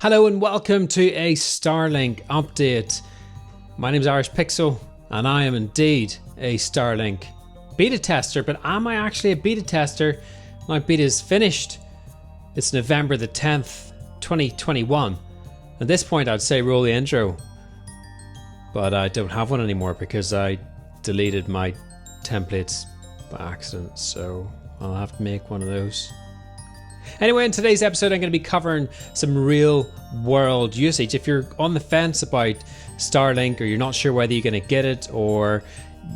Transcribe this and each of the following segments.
Hello and welcome to a Starlink update. My name is Irish Pixel and I am indeed a Starlink beta tester, but am I actually a beta tester? My beta is finished. It's November the 10th, 2021. At this point I'd say roll the intro, but I don't have one anymore because I deleted my templates by accident, so I'll have to make one of those. Anyway, in today's episode I'm going to be covering some real world usage. If you're on the fence about Starlink, or you're not sure whether you're going to get it or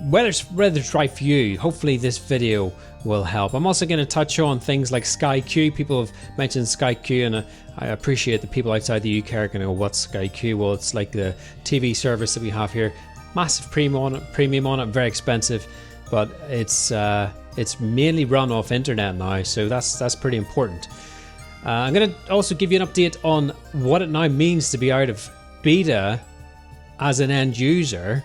whether it's right for you, hopefully this video will help. I'm also going to touch on things like SkyQ. People have mentioned SkyQ, and I appreciate the people outside the UK are going to go, what's SkyQ? Well, it's like the TV service that we have here. Massive premium on it, very expensive, but it's mainly run off internet now, so that's pretty important. I'm going to also give you an update on what it now means to be out of beta as an end user,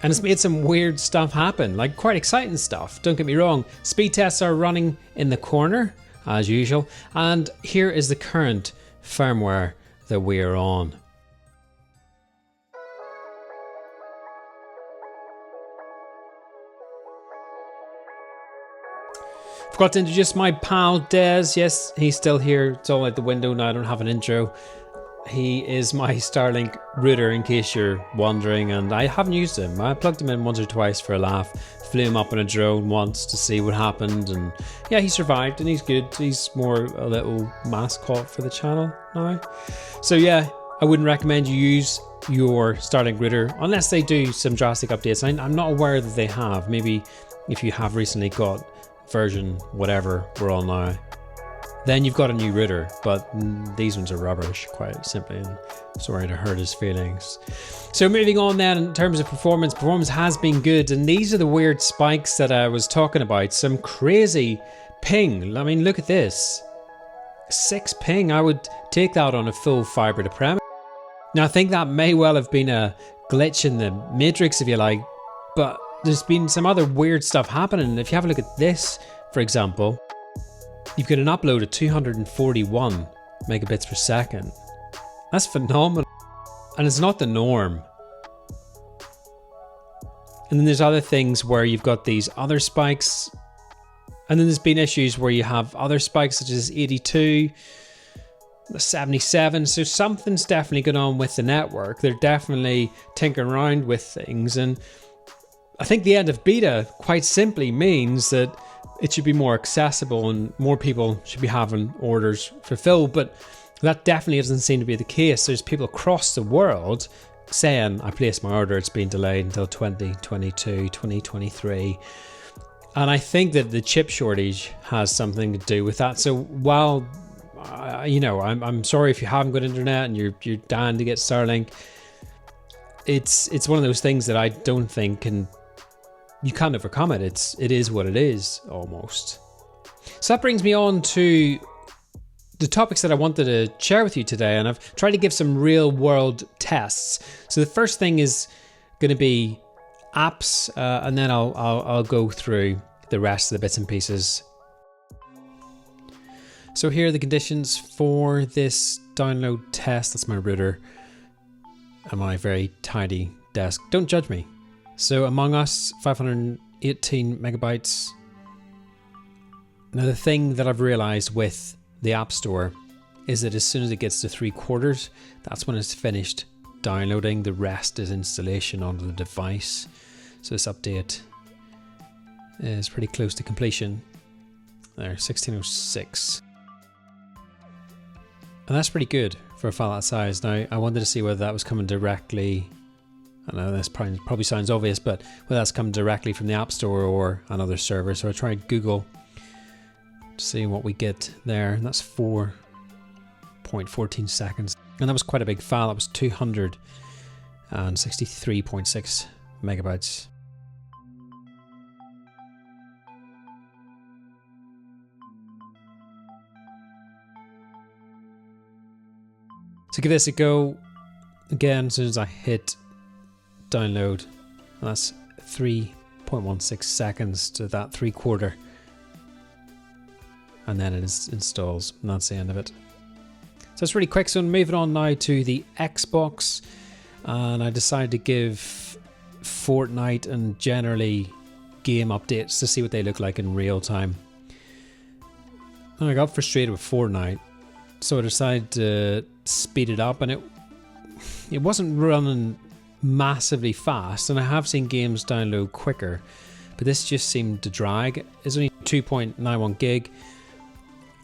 and it's made some weird stuff happen, like quite exciting stuff. Don't get me wrong, speed tests are running in the corner as usual, and here is the current firmware that we are on. Forgot to introduce my pal Des. Yes, he's still here. It's all out the window now. I don't have an intro. He is my Starlink router, in case you're wondering, and I haven't used him. I plugged him in once or twice for a laugh. Flew him up on a drone once to see what happened, and yeah, he survived and he's good. He's more a little mascot for the channel now. So yeah, I wouldn't recommend you use your Starlink router unless they do some drastic updates. I'm not aware that they have. Maybe if you have recently got version whatever we're on now, then you've got a new router, but these ones are rubbish, quite simply, and sorry to hurt his feelings. So moving on then, in terms of performance has been good, and these are the weird spikes that I was talking about. Some crazy ping. I mean, look at this, 6 ping. I would take that on a full fiber to premise. Now I think that may well have been a glitch in the matrix, if you like, but there's been some other weird stuff happening. If you have a look at this, for example, you've got an upload of 241 megabits per second. That's phenomenal. And it's not the norm. And then there's other things where you've got these other spikes. And then there's been issues where you have other spikes such as 82, 77. So something's definitely going on with the network. They're definitely tinkering around with things. And I think the end of beta quite simply means that it should be more accessible and more people should be having orders fulfilled, but that definitely doesn't seem to be the case. There's people across the world saying, I placed my order, it's been delayed until 2022, 2023. And I think that the chip shortage has something to do with that. So while, I'm sorry if you haven't got internet and you're dying to get Starlink, it's one of those things that I don't think you can't overcome it. It is what it is, almost. So that brings me on to the topics that I wanted to share with you today, and I've tried to give some real world tests. So the first thing is going to be apps, and then I'll go through the rest of the bits and pieces. So here are the conditions for this download test. That's my router and my very tidy desk. Don't judge me. So Among Us, 518 megabytes. Now the thing that I've realized with the App Store is that as soon as it gets to 3/4, that's when it's finished downloading. The rest is installation onto the device. So this update is pretty close to completion. There, 1606. And that's pretty good for a file that size. Now I wanted to see whether that was coming directly, I know this probably sounds obvious, but whether that's come directly from the App Store or another server. So I tried Google to see what we get there, and that's 4.14 seconds. And that was quite a big file. That was 263.6 megabytes. So give this a go. Again, as soon as I hit download, and that's 3.16 seconds to that 3/4, and then it installs, and that's the end of it. So it's really quick. So I'm moving on now to the Xbox, and I decided to give Fortnite and generally game updates to see what they look like in real time. And I got frustrated with Fortnite, so I decided to speed it up, and it wasn't running massively fast, and I have seen games download quicker, but this just seemed to drag. It's only 2.91 gig,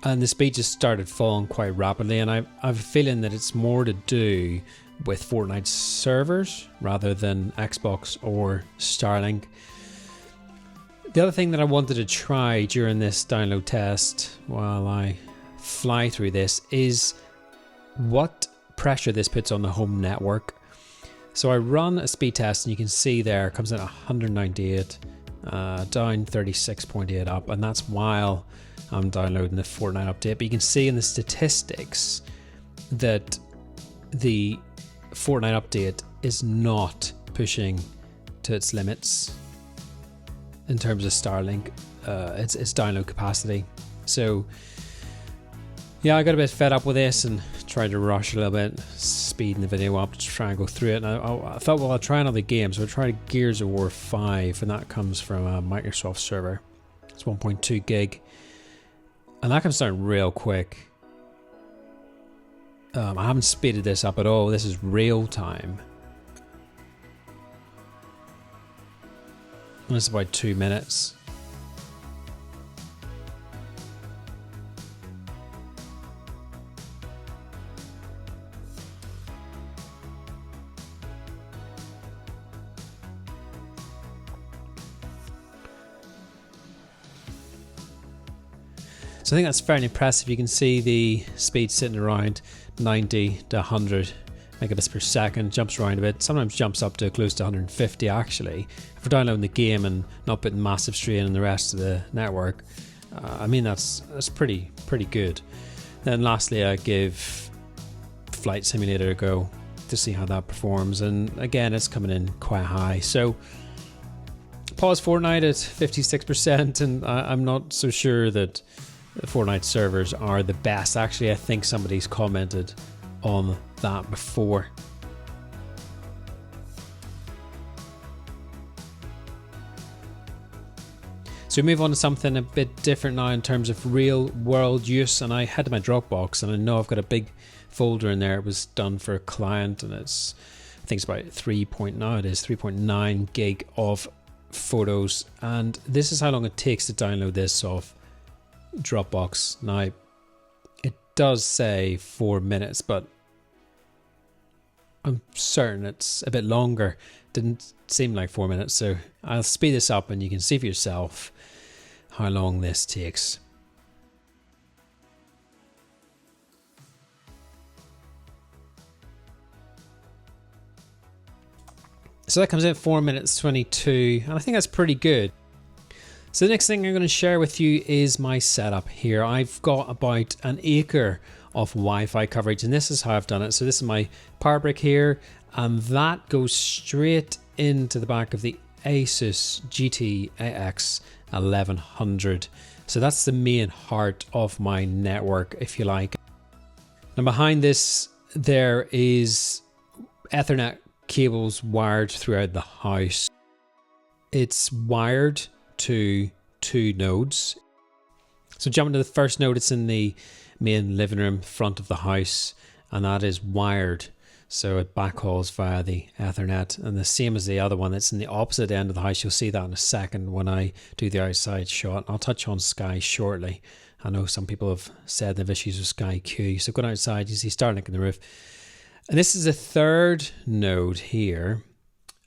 and the speed just started falling quite rapidly, and I have a feeling that it's more to do with Fortnite servers rather than Xbox or Starlink. The other thing that I wanted to try during this download test while I fly through this is what pressure this puts on the home network. So I run a speed test, and you can see there it comes in at 198, down 36.8 up, and that's while I'm downloading the Fortnite update. But you can see in the statistics that the Fortnite update is not pushing to its limits in terms of Starlink, its download capacity. So yeah, I got a bit fed up with this and tried to rush a little bit, speeding the video up to try and go through it. And I thought, well, I'll try another game. So I tried Gears of War 5, and that comes from a Microsoft server. It's 1.2 gig. And that comes down real quick. I haven't speeded this up at all. This is real time. And it's about 2 minutes. So I think that's fairly impressive. You can see the speed sitting around 90 to 100 megabits per second, jumps around a bit, sometimes jumps up to close to 150 actually. If we're downloading the game and not putting massive strain on the rest of the network, I mean that's pretty good. Then lastly, I give Flight Simulator a go to see how that performs, and again it's coming in quite high. So pause Fortnite at 56%, and I'm not so sure that the Fortnite servers are the best. Actually, I think somebody's commented on that before. So we move on to something a bit different now in terms of real world use, and I head to my Dropbox, and I know I've got a big folder in there. It was done for a client, and I think it's about 3.9 gig of photos, and this is how long it takes to download this off Dropbox. Now it does say 4 minutes, but I'm certain it's a bit longer. Didn't seem like 4 minutes, so I'll speed this up and you can see for yourself how long this takes. So that comes in at 4 minutes 22, and I think that's pretty good. So the next thing I'm going to share with you is my setup here. I've got about an acre of Wi-Fi coverage, and this is how I've done it. So this is my power brick here, and that goes straight into the back of the Asus GT-AX 1100. So that's the main heart of my network, if you like. Now behind this, there is Ethernet cables wired throughout the house. It's wired to 2 nodes. So jumping to the first node, it's in the main living room front of the house, and that is wired, so it backhauls via the Ethernet, and the same as the other one that's in the opposite end of the house. You'll see that in a second when I do the outside shot. I'll touch on Sky shortly. I know some people have said they've issues with Sky Q. So going outside, you see Starlink in the roof, and this is a third node here,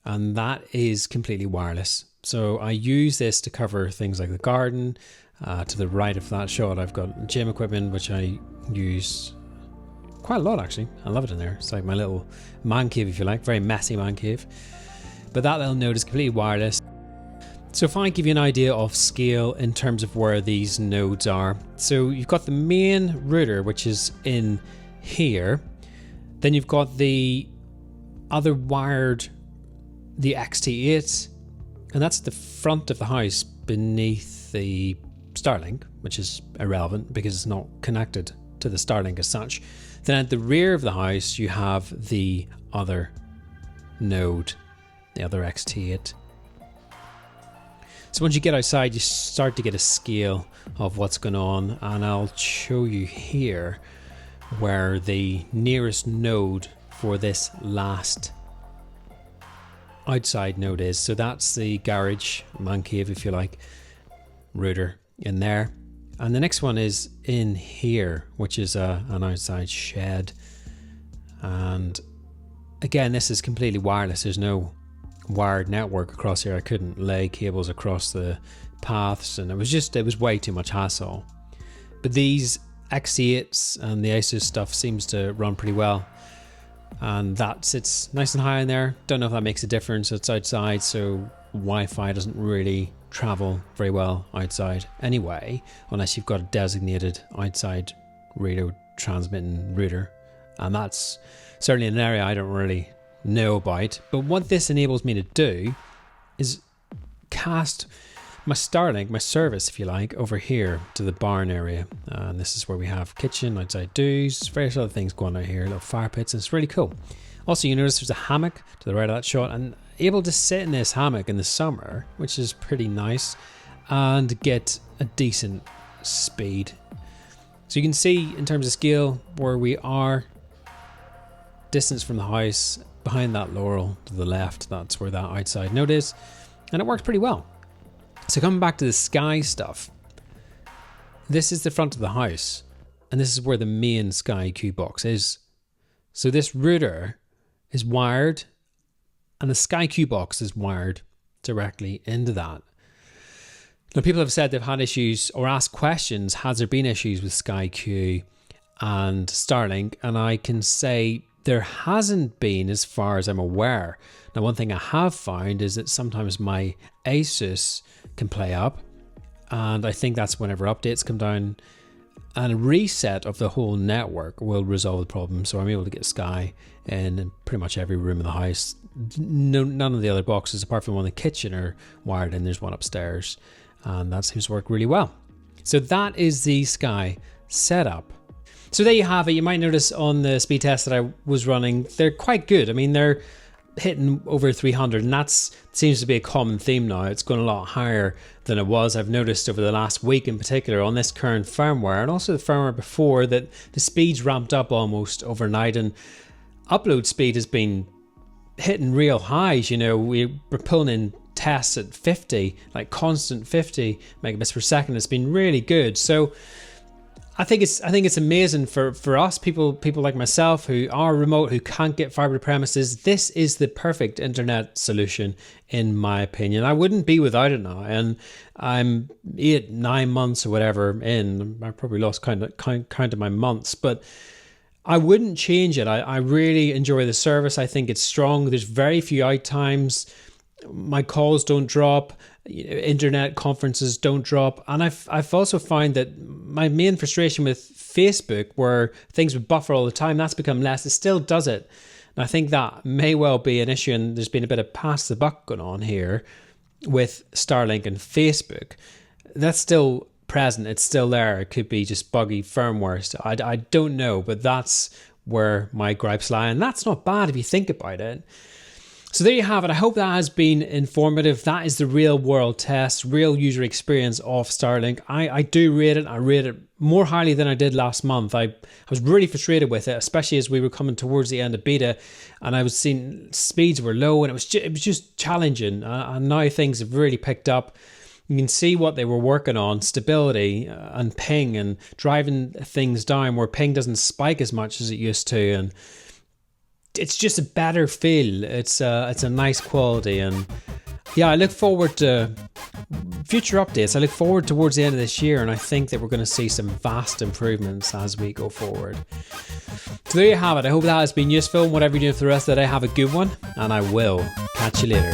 and that is completely wireless. So I use this to cover things like the garden. To the right of that shot, I've got gym equipment, which I use quite a lot actually. I love it in there. It's like my little man cave, if you like, very messy man cave. But that little node is completely wireless. So if I give you an idea of scale in terms of where these nodes are. So you've got the main router, which is in here. Then you've got the other wired, the XT8, and that's the front of the house beneath the Starlink, which is irrelevant because it's not connected to the Starlink as such. Then at the rear of the house, you have the other node, the other XT8. So once you get outside, you start to get a scale of what's going on, and I'll show you here where the nearest node for this last outside node is. So that's the garage, man cave if you like, router in there. And the next one is in here, which is an outside shed. And again, this is completely wireless. There's no wired network across here. I couldn't lay cables across the paths, and it was way too much hassle. But these XT8s and the Asus stuff seems to run pretty well, and that sits nice and high in there. Don't know if that makes a difference. It's outside, so Wi-Fi doesn't really travel very well outside anyway, unless you've got a designated outside radio transmitting router, and that's certainly an area I don't really know about. But what this enables me to do is cast my Starlink, my service if you like, over here to the barn area, and this is where we have kitchen, outside doos, various other things going on here, little fire pits, and it's really cool. Also, you notice there's a hammock to the right of that shot, and able to sit in this hammock in the summer, which is pretty nice, and get a decent speed. So you can see in terms of scale where we are, distance from the house, behind that laurel to the left, that's where that outside node is, and it works pretty well. So coming back to the Sky stuff, this is the front of the house, and this is where the main Sky Q box is. So this router is wired, and the Sky Q box is wired directly into that. Now, people have said they've had issues or asked questions, has there been issues with Sky Q and Starlink? And I can say there hasn't been, as far as I'm aware. Now, one thing I have found is that sometimes my Asus can play up, and I think that's whenever updates come down, and a reset of the whole network will resolve the problem. So I'm able to get Sky in pretty much every room of the house. None of the other boxes, apart from one in the kitchen, are wired in. There's one upstairs, and that seems to work really well. So that is the Sky setup. So there you have it. You might notice on the speed test that I was running, they're quite good. I mean, they're hitting over 300, and that seems to be a common theme now. It's going a lot higher than it was. I've noticed over the last week in particular on this current firmware, and also the firmware before, that the speed's ramped up almost overnight, and upload speed has been hitting real highs. You know, we're pulling in tests at 50, like constant 50 megabits per second. It's been really good. So I think it's amazing for us people like myself who are remote, who can't get fiber to premises. This is the perfect internet solution, in my opinion. I wouldn't be without it now, and I'm 8-9 months or whatever in. I probably lost count of my months, but I wouldn't change it. I really enjoy the service. I think it's strong. There's very few out times. My calls don't drop. Internet conferences don't drop, and I've also found that my main frustration with Facebook, where things would buffer all the time, that's become less. It still does it, and I think that may well be an issue, and there's been a bit of pass the buck going on here with Starlink and Facebook. That's still present. It's still there. It could be just buggy firmware. I don't know, but that's where my gripes lie, and that's not bad if you think about it. So there you have it. I hope that has been informative. That is the real world test, real user experience of Starlink. I do rate it. I rate it more highly than I did last month. I was really frustrated with it, especially as we were coming towards the end of beta, and I was seeing speeds were low, and it was just challenging. And now things have really picked up. You can see what they were working on, stability and ping, and driving things down where ping doesn't spike as much as it used to, and it's just a better feel. It's a nice quality, and yeah, I look forward to future updates. I look forward towards the end of this year, and I think that we're going to see some vast improvements as we go forward. So there you have it. I hope that has been useful. Whatever you do for the rest of the day, have a good one, and I will catch you later.